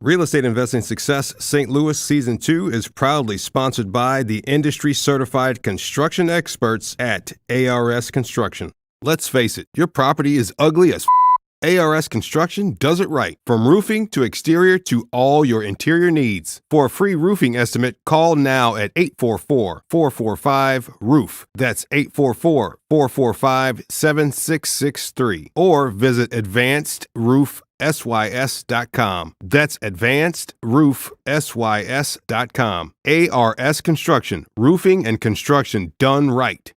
Real Estate Investing Success St. Louis Season 2 is proudly sponsored by the industry-certified construction experts at ARS Construction. Let's face it, your property is ugly as ARS Construction does it right. From roofing to exterior to all your interior needs. For a free roofing estimate, call now at 844-445-ROOF. That's 844-445-7663. Or visit advancedroofsys.com. That's advancedroofsys.com. ARS Construction. Roofing and construction done right.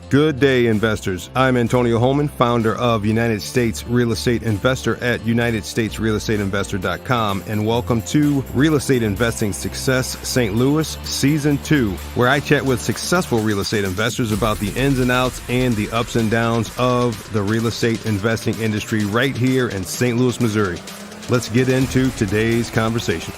Good day, investors. I'm Antonio Holman, founder of United States Real Estate Investor at UnitedStatesRealEstateInvestor.com, and welcome to Real Estate Investing Success St. Louis Season 2, where I chat with successful real estate investors about the ins and outs and the ups and downs of the real estate investing industry right here in St. Louis, Missouri. Let's get into today's conversation.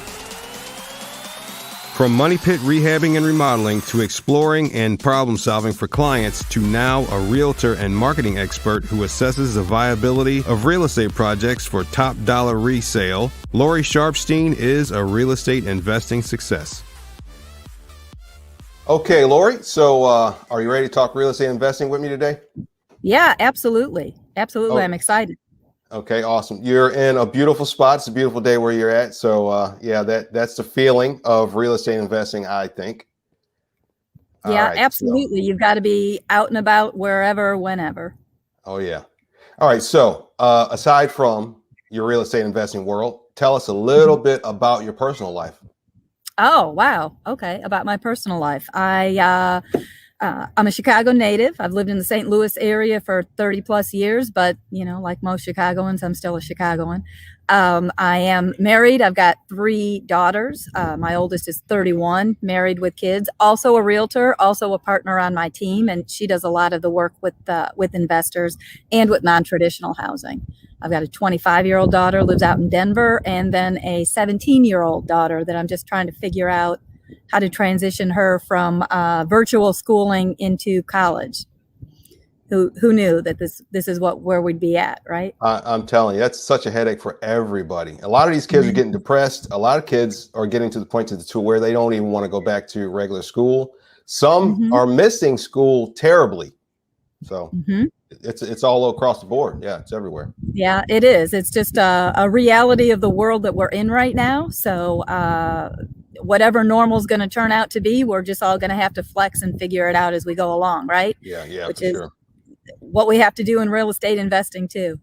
From money pit rehabbing and remodeling to exploring and problem solving for clients to now a realtor and marketing expert who assesses the viability of real estate projects for top dollar resale, Lori Sharpsteen is a real estate investing success. Okay, Lori, so are you ready to talk real estate investing with me today? Yeah, absolutely. Absolutely. I'm excited. Okay, awesome. You're in a beautiful spot. It's a beautiful day where you're at. So yeah, that's the feeling of real estate investing, I think. Yeah, right, absolutely. So you've got to be out and about wherever, whenever. Oh, yeah. All right. So aside from your real estate investing world, tell us a little bit about your personal life. Oh, wow. Okay. About my personal life. I'm a Chicago native. I've lived in the St. Louis area for 30 plus years, but like most Chicagoans, I'm still a Chicagoan. I am married. I've got 3 daughters. My oldest is 31, married with kids, also a realtor, also a partner on my team. And she does a lot of the work with investors and with non-traditional housing. I've got a 25-year-old daughter, lives out in Denver, and then a 17-year-old daughter that I'm just trying to figure out how to transition her from virtual schooling into college. Who knew that this is where we'd be at, right? I'm telling you, that's such a headache for everybody. A lot of these kids are getting depressed. A lot of kids are getting to the point to where they don't even want to go back to regular school. Some are missing school terribly. So it's all across the board. Yeah, it's everywhere. Yeah, it is. It's just a reality of the world that we're in right now. So whatever normal is going to turn out to be, we're just all going to have to flex and figure it out as we go along, right? Yeah, which is sure what we have to do in real estate investing too.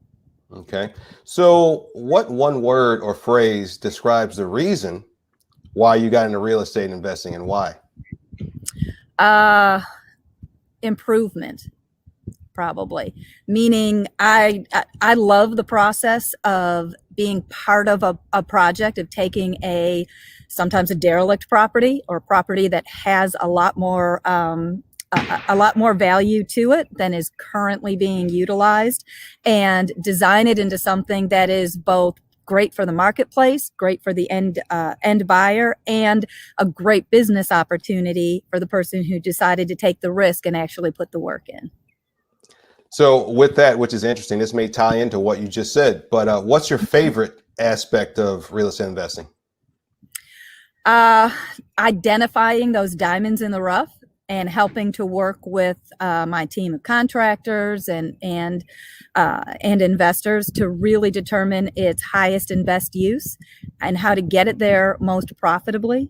Okay. So what one word or phrase describes the reason why you got into real estate investing and why? Improvement, probably. Meaning I love the process of being part of a project, of taking sometimes a derelict property or a property that has a lot more value to it than is currently being utilized, and design it into something that is both great for the marketplace, great for the end buyer, and a great business opportunity for the person who decided to take the risk and actually put the work in. So with that, which is interesting, this may tie into what you just said, but what's your favorite aspect of real estate investing? Identifying those diamonds in the rough and helping to work with my team of contractors and investors to really determine its highest and best use and how to get it there most profitably.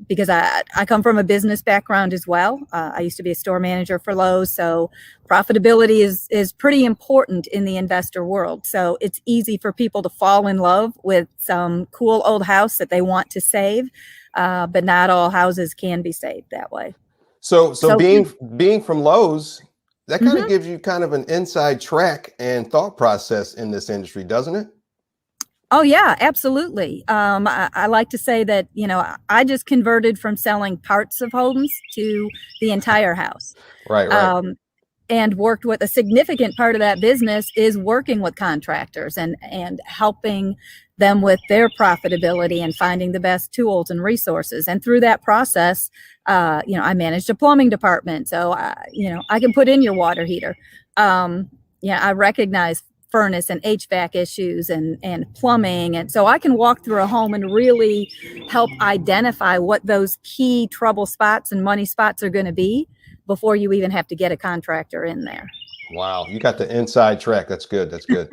Because I come from a business background as well. I used to be a store manager for Lowe's, so profitability is pretty important in the investor world. So it's easy for people to fall in love with some cool old house that they want to save, but not all houses can be saved that way. So being from Lowe's, that kind of gives you kind of an inside track and thought process in this industry, doesn't it? Oh, yeah, absolutely. I like to say that, I just converted from selling parts of homes to the entire house. Right. And worked with a significant part of that business is working with contractors and helping them with their profitability and finding the best tools and resources. And through that process, I managed a plumbing department. So, I can put in your water heater. I recognize furnace and HVAC issues and plumbing. And so I can walk through a home and really help identify what those key trouble spots and money spots are going to be before you even have to get a contractor in there. Wow, you got the inside track. That's good. That's good.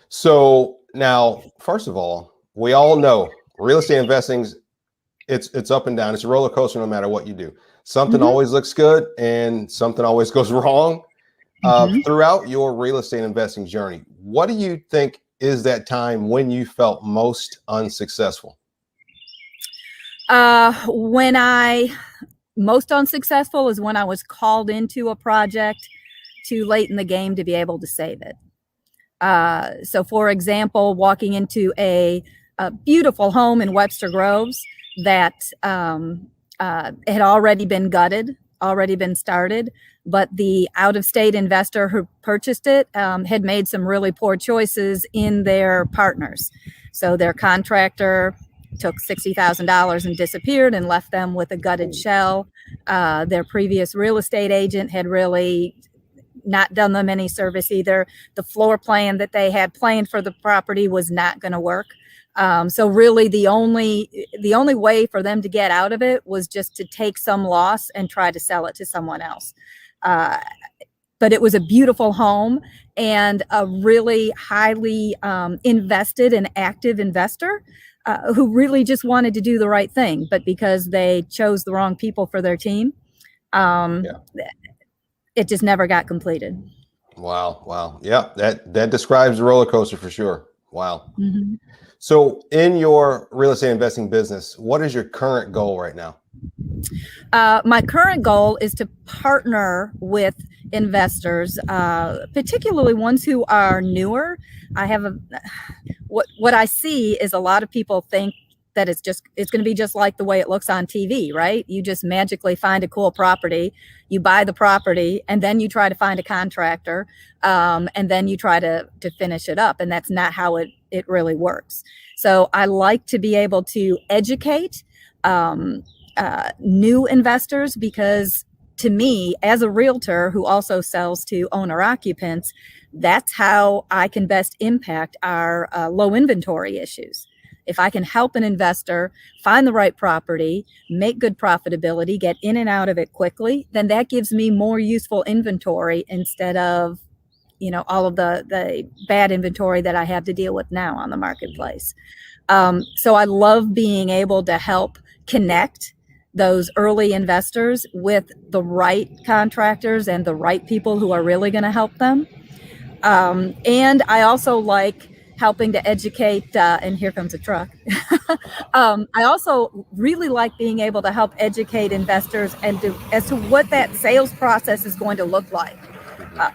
So now, first of all, we all know real estate investing, it's up and down. It's a roller coaster no matter what you do. Something always looks good and something always goes wrong. Throughout your real estate investing journey, what do you think is that time when you felt most unsuccessful? When I most unsuccessful is when I was called into a project too late in the game to be able to save it. So for example, walking into a beautiful home in Webster Groves that had already been gutted, already been started, but the out-of-state investor who purchased it had made some really poor choices in their partners. So their contractor took $60,000 and disappeared and left them with a gutted shell. Their previous real estate agent had really not done them any service either. The floor plan that they had planned for the property was not going to work. So really the only way for them to get out of it was just to take some loss and try to sell it to someone else. But it was a beautiful home and a really highly invested and active investor who really just wanted to do the right thing. But because they chose the wrong people for their team, it just never got completed. Wow. Wow. Yeah, that describes the roller coaster for sure. Wow. So in your real estate investing business, what is your current goal right now? My current goal is to partner with investors, particularly ones who are newer. I have what I see is a lot of people think that it's going to be just like the way it looks on TV, right? You just magically find a cool property, you buy the property, and then you try to find a contractor, and then you try to finish it up. And that's not how it really works. So I like to be able to educate new investors, because to me, as a realtor who also sells to owner occupants, that's how I can best impact our low inventory issues. If I can help an investor find the right property, make good profitability, get in and out of it quickly, then that gives me more useful inventory instead of, all of the bad inventory that I have to deal with now on the marketplace. So I love being able to help connect those early investors with the right contractors and the right people who are really going to help them. And I also like helping to educate, and here comes a truck. I also really like being able to help educate investors as to what that sales process is going to look like.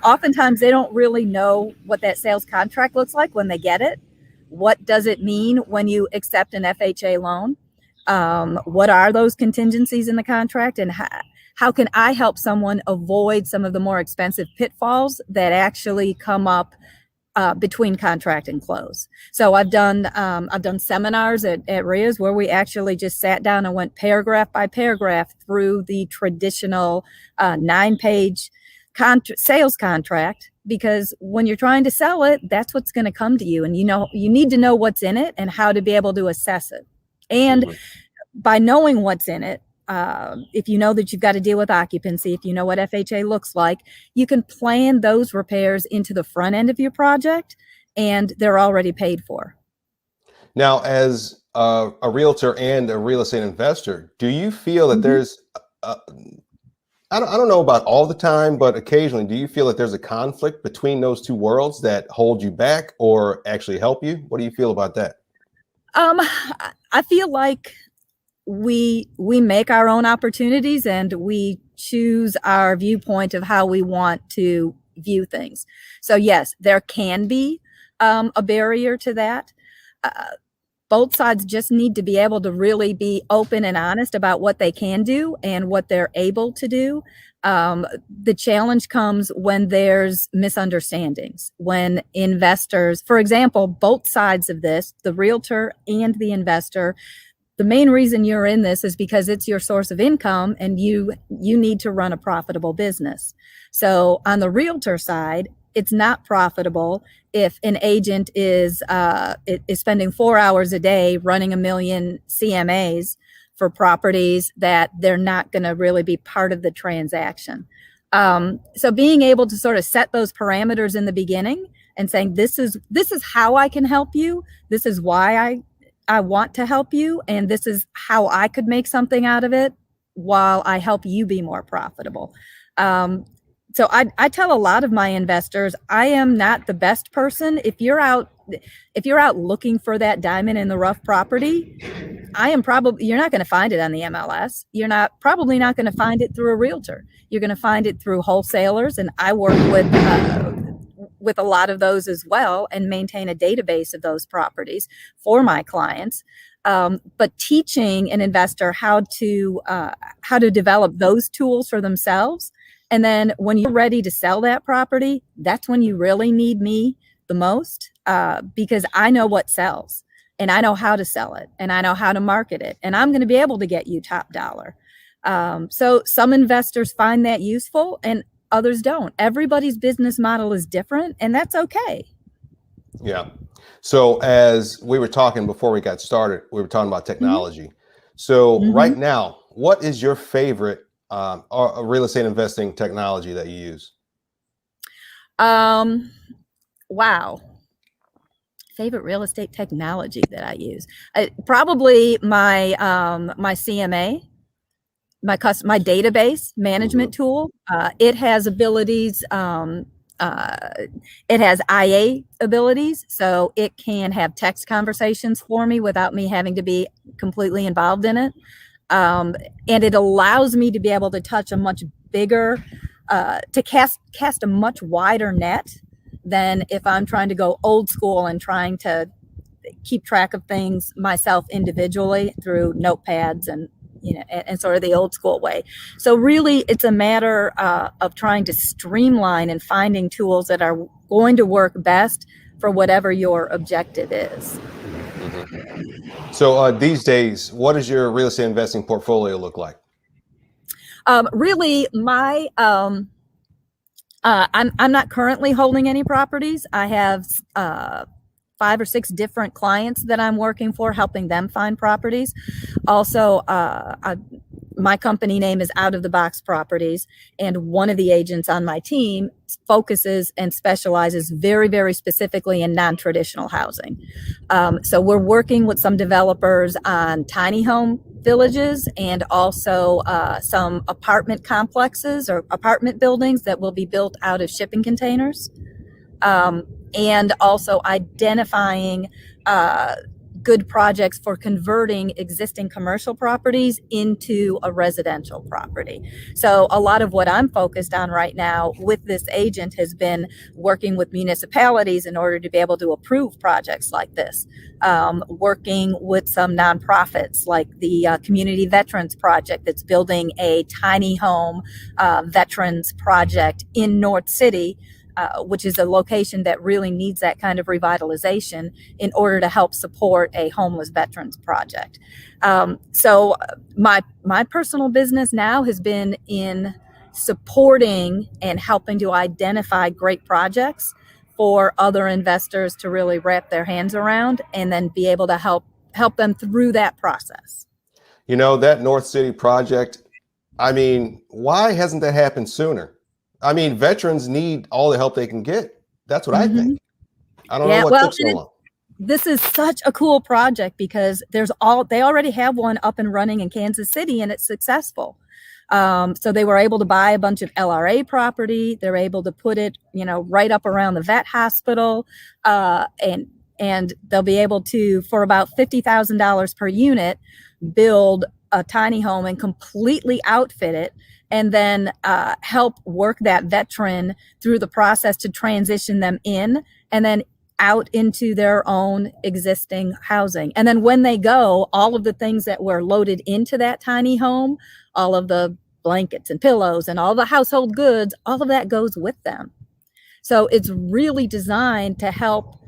Oftentimes they don't really know what that sales contract looks like when they get it. What does it mean when you accept an FHA loan? What are those contingencies in the contract, and how can I help someone avoid some of the more expensive pitfalls that actually come up between contract and close? So I've done seminars at RIAs where we actually just sat down and went paragraph by paragraph through the traditional 9-page sales contract, because when you're trying to sell it, that's what's going to come to you, and you need to know what's in it and how to be able to assess it. And by knowing what's in it, if you know that you've got to deal with occupancy, if you know what FHA looks like, you can plan those repairs into the front end of your project, and they're already paid for. Now, as a realtor and a real estate investor, do you feel that there's, I don't know about all the time, but occasionally, do you feel that there's a conflict between those two worlds that hold you back or actually help you? What do you feel about that? I feel like we make our own opportunities and we choose our viewpoint of how we want to view things. So yes, there can be a barrier to that. both sides just need to be able to really be open and honest about what they can do and what they're able to do. The challenge comes when there's misunderstandings, when investors, for example, both sides of this, the realtor and the investor, the main reason you're in this is because it's your source of income and you need to run a profitable business. So on the realtor side, it's not profitable if an agent is spending 4 hours a day running a million CMAs for properties that they're not going to really be part of the transaction. So being able to sort of set those parameters in the beginning and saying, this is how I can help you. This is why I want to help you. And this is how I could make something out of it while I help you be more profitable. So I tell a lot of my investors, I am not the best person. If you're out looking for that diamond in the rough property, you're not going to find it on the MLS. You're probably not going to find it through a realtor. You're going to find it through wholesalers. And I work with a lot of those as well and maintain a database of those properties for my clients. But teaching an investor how to develop those tools for themselves. And then when you're ready to sell that property, that's when you really need me the most, because I know what sells and I know how to sell it and I know how to market it. And I'm going to be able to get you top dollar. So some investors find that useful and others don't. Everybody's business model is different, and that's okay. Yeah. So as we were talking before we got started, we were talking about technology. Mm-hmm. So right now, what is your favorite real estate investing technology that you use? Wow. Favorite real estate technology that I use? Probably my CMA, my database management tool. It has abilities. It has IA abilities, so it can have text conversations for me without me having to be completely involved in it. And it allows me to be able to touch a much bigger, to cast a much wider net than if I'm trying to go old school and trying to keep track of things myself individually through notepads and sort of the old school way. So really, it's a matter of trying to streamline and finding tools that are going to work best for whatever your objective is. Mm-hmm. So these days, what does your real estate investing portfolio look like? Really, I'm not currently holding any properties. I have 5 or 6 different clients that I'm working for, helping them find properties. Also, my company name is Out of the Box Properties, and one of the agents on my team focuses and specializes very, very specifically in non-traditional housing. So we're working with some developers on tiny home villages and also some apartment complexes or apartment buildings that will be built out of shipping containers. And also identifying good projects for converting existing commercial properties into a residential property. So a lot of what I'm focused on right now with this agent has been working with municipalities in order to be able to approve projects like this. Working with some nonprofits like the Community Veterans Project that's building a tiny home veterans project in North City, which is a location that really needs that kind of revitalization in order to help support a homeless veterans project. So my personal business now has been in supporting and helping to identify great projects for other investors to really wrap their hands around and then be able to help them through that process. That North City project, I mean, why hasn't that happened sooner? I mean, veterans need all the help they can get. That's what I think. I don't know what took so long. This is such a cool project because they already have one up and running in Kansas City and it's successful. So they were able to buy a bunch of LRA property. They're able to put it, right up around the vet hospital. And they'll be able to, for about $50,000 per unit, build a tiny home and completely outfit it, and then help work that veteran through the process to transition them in. And then out into their own existing housing. And then when they go, all of the things that were loaded into that tiny home, all of the blankets and pillows and all the household goods, all of that goes with them. So it's really designed to help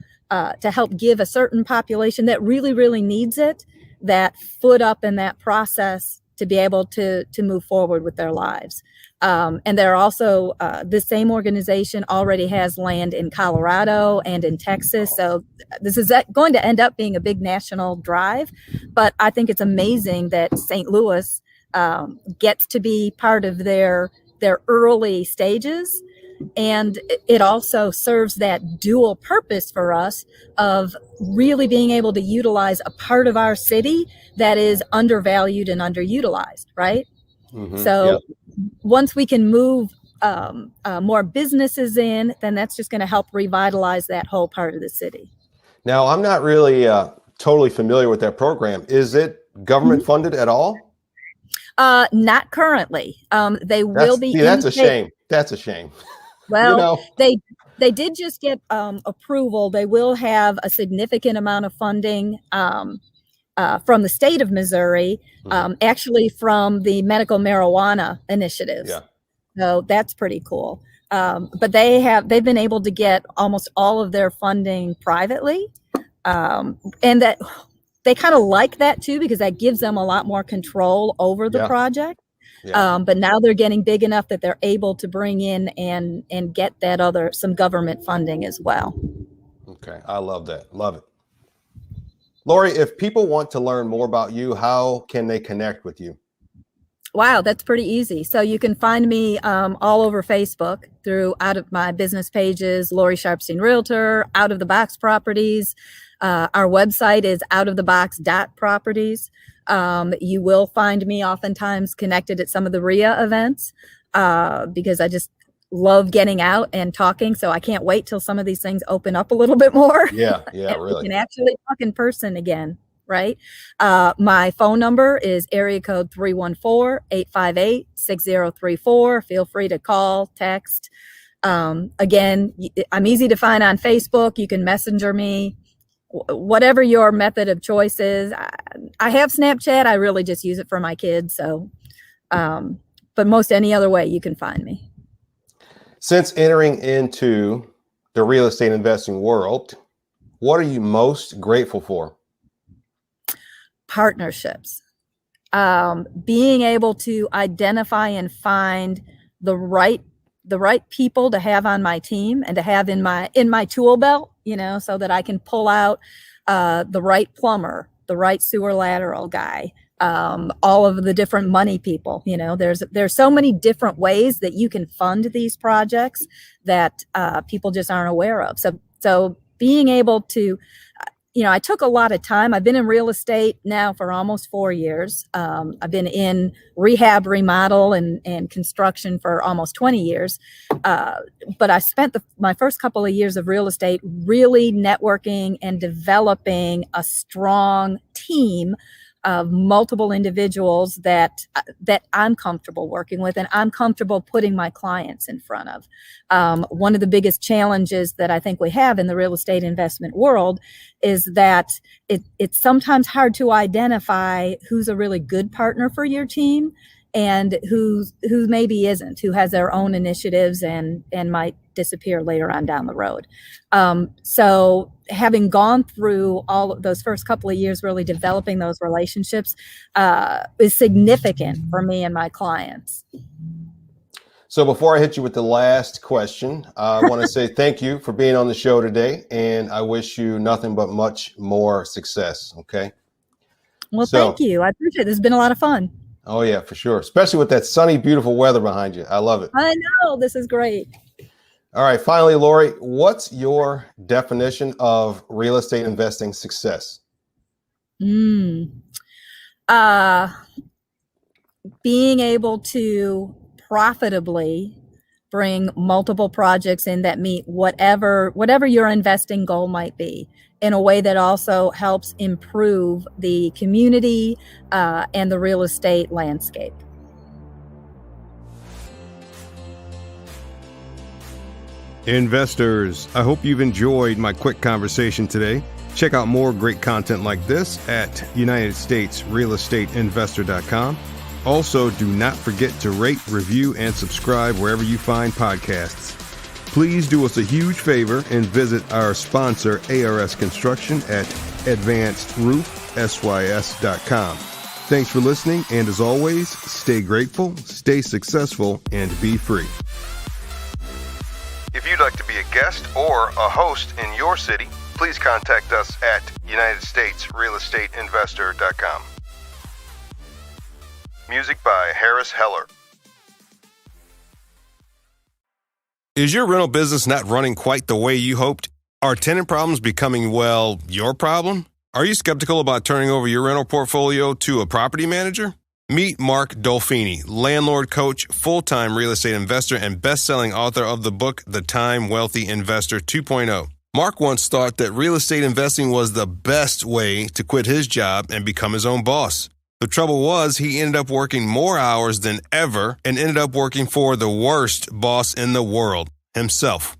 give a certain population that really, really needs it, that foot up in that process to be able to move forward with their lives. And they're also, this same organization already has land in Colorado and in Texas. So this is going to end up being a big national drive. But I think it's amazing that St. Louis gets to be part of their early stages. And it also serves that dual purpose for us of really being able to utilize a part of our city that is undervalued and underutilized, right? Mm-hmm. So once we can move more businesses in, then that's just going to help revitalize that whole part of the city. Now, I'm not really totally familiar with that program. Is it government funded at all? Not currently. They will be. That's a shame. That's a shame. Well, they did just get approval. They will have a significant amount of funding from the state of Missouri, actually from the medical marijuana initiatives. Yeah. So that's pretty cool. But they've been able to get almost all of their funding privately. And that they kind of like that too, because that gives them a lot more control over the project. Yeah. But now they're getting big enough that they're able to bring in and get some government funding as well. Okay. I love that. Love it. Lori, if people want to learn more about you, how can they connect with you? Wow, that's pretty easy. So you can find me all over Facebook through out of my business pages, Lori Sharpsteen Realtor, Out of the Box Properties. Our website is outofthebox.properties. You will find me oftentimes connected at some of the RIA events because I just love getting out and talking. So I can't wait till some of these things open up a little bit more. Yeah, and really. we can actually talk in person again, right? My phone number is area code 314-858-6034. Feel free to call, text. Again, I'm easy to find on Facebook. You can messenger me. Whatever your method of choice is. I have Snapchat. I really just use it for my kids. So, but most any other way you can find me. Since entering into the real estate investing world, what are you most grateful for? Partnerships. Being able to identify and find the right people to have on my team and to have in my tool belt, so that I can pull out the right plumber, the right sewer lateral guy, all of the different money people. There's so many different ways that you can fund these projects that people just aren't aware of. So being able to, I took a lot of time. I've been in real estate now for almost 4 years. I've been in rehab, remodel, and construction for almost 20 years. But I spent my first couple of years of real estate really networking and developing a strong team of multiple individuals that I'm comfortable working with and I'm comfortable putting my clients in front of. One of the biggest challenges that I think we have in the real estate investment world is that it's sometimes hard to identify who's a really good partner for your team and who maybe isn't, who has their own initiatives and might disappear later on down the road. So having gone through all of those first couple of years, really developing those relationships is significant for me and my clients. So before I hit you with the last question, I want to say thank you for being on the show today, and I wish you nothing but much more success. Okay. Well, thank you. I appreciate it. This has been a lot of fun. Oh yeah, for sure. Especially with that sunny, beautiful weather behind you. I love it. I know. This is great. All right. Finally, Lori, what's your definition of real estate investing success? Being able to profitably bring multiple projects in that meet whatever your investing goal might be in a way that also helps improve the community and the real estate landscape. Investors, I hope you've enjoyed my quick conversation today. Check out more great content like this at UnitedStatesRealEstateInvestor.com. Also, do not forget to rate, review, and subscribe wherever you find podcasts. Please do us a huge favor and visit our sponsor, ARS Construction, at AdvancedRoofSYS.com. Thanks for listening, and as always, stay grateful, stay successful, and be free. If you'd like to be a guest or a host in your city, please contact us at UnitedStatesRealEstateInvestor.com. Music by Harris Heller. Is your rental business not running quite the way you hoped? Are tenant problems becoming, well, your problem? Are you skeptical about turning over your rental portfolio to a property manager? Meet Mark Dolfini, landlord coach, full-time real estate investor, and best-selling author of the book, The Time Wealthy Investor 2.0. Mark once thought that real estate investing was the best way to quit his job and become his own boss. The trouble was, he ended up working more hours than ever and ended up working for the worst boss in the world, himself.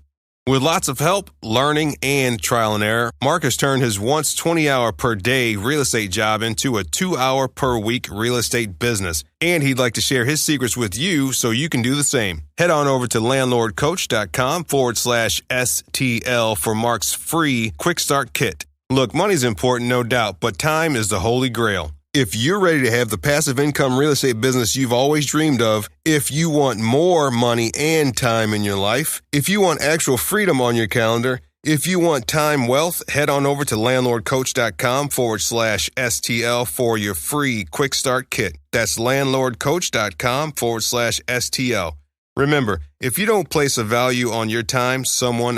With lots of help, learning, and trial and error, Mark has turned his once 20-hour-per-day real estate job into a 2-hour-per-week real estate business. And he'd like to share his secrets with you so you can do the same. Head on over to landlordcoach.com/STL for Mark's free Quick Start Kit. Look, money's important, no doubt, but time is the holy grail. If you're ready to have the passive income real estate business you've always dreamed of, if you want more money and time in your life, if you want actual freedom on your calendar, if you want time wealth, head on over to landlordcoach.com/STL for your free Quick Start Kit. That's landlordcoach.com/STL. Remember, if you don't place a value on your time, someone else